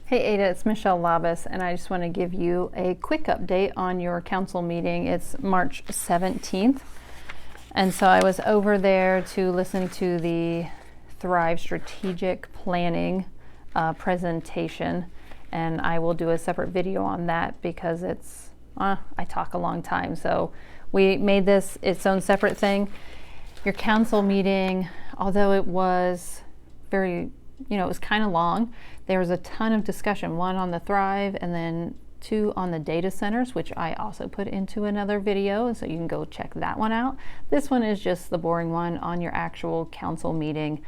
Hey Ada, it's Michelle Labus, and I just want to give you a quick update on your council meeting. It's March 17th, and so I was over there to listen to the Thrive Strategic Planning presentation, and I will do a separate video on that because it's, I talk a long time, so we made this its own separate thing. Your council meeting, although it was very, it was kind of long, there was a ton of discussion, one on the Thrive and then two on the data centers, which I also put into another video, so you can go check that one out. This one is just the boring one on your actual council meeting.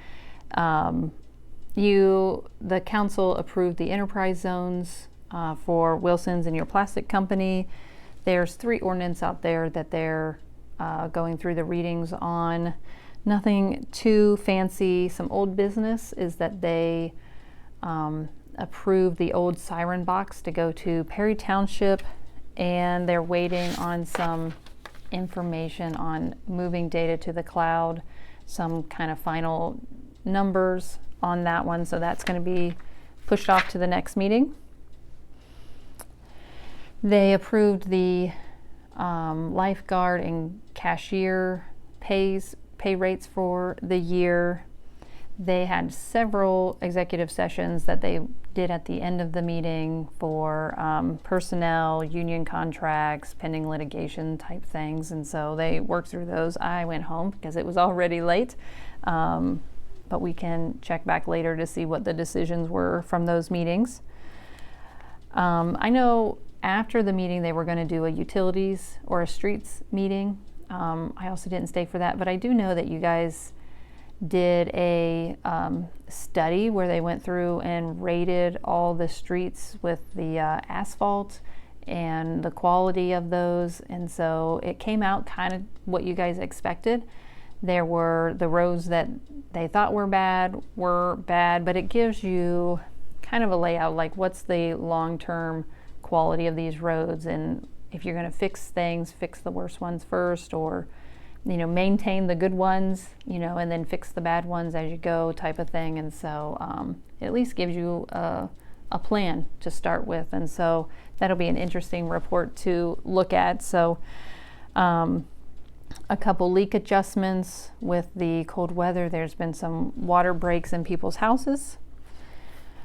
The council approved the enterprise zones for Wilson's and your plastic company. There's 3 ordinances out there that they're going through the readings on. Nothing too fancy. Some old business is that they approved the old siren box to go to Perry Township, and they're waiting on some information on moving data to the cloud, some kind of final numbers on that one, so that's going to be pushed off to the next meeting. They approved the Lifeguard and Cashier pay rates for the year. They had several executive sessions that they did at the end of the meeting for personnel, union contracts, pending litigation type things, and so they worked through those. I went home because it was already late, but we can check back later to see what the decisions were from those meetings. I know after the meeting they were going to do a utilities or a streets meeting. I also didn't stay for that, but I do know that you guys did a study where they went through and rated all the streets with the asphalt and the quality of those, and so it came out kind of what you guys expected. There were the roads that they thought were bad, but it gives you kind of a layout, like what's the long-term quality of these roads, and if you're going to fix things, fix the worst ones first, or maintain the good ones, and then fix the bad ones as you go, type of thing. And so it at least gives you a plan to start with, and so that'll be an interesting report to look at. So a couple leak adjustments with the cold weather. There's been some water breaks in people's houses.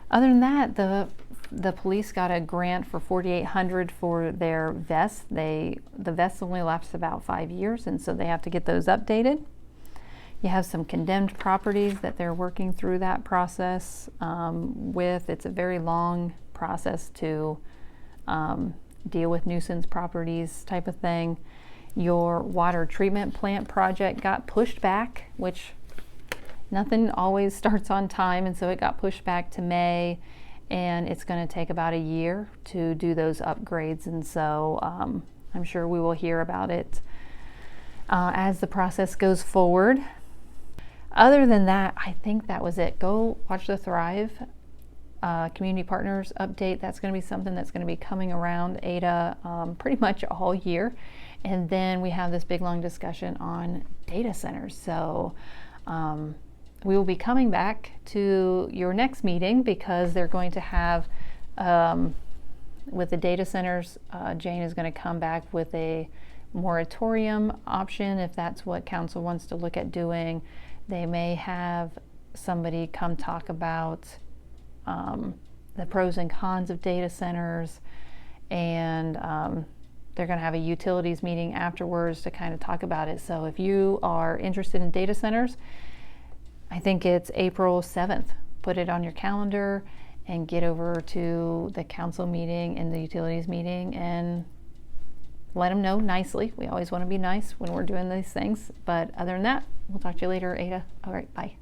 Other than that, the police got a grant for $4,800 for their vests. The vests only last about 5 years, and so they have to get those updated. You have some condemned properties that they're working through that process with. It's a very long process to deal with nuisance properties type of thing. Your water treatment plant project got pushed back, which nothing always starts on time, and so it got pushed back to May, and it's going to take about a year to do those upgrades, and so I'm sure we will hear about it as the process goes forward. Other than that, I think that was it. Go watch the Thrive Community Partners update. That's going to be something that's going to be coming around Ada pretty much all year, and then we have this big long discussion on data centers. So we will be coming back to your next meeting because they're going to have, with the data centers, Jane is going to come back with a moratorium option if that's what council wants to look at doing. They may have somebody come talk about the pros and cons of data centers, and they're going to have a utilities meeting afterwards to kind of talk about it. So if you are interested in data centers, I think it's April 7th. Put it on your calendar and get over to the council meeting and the utilities meeting and let them know nicely. We always want to be nice when we're doing these things. But other than that, we'll talk to you later, Ada. All right, bye.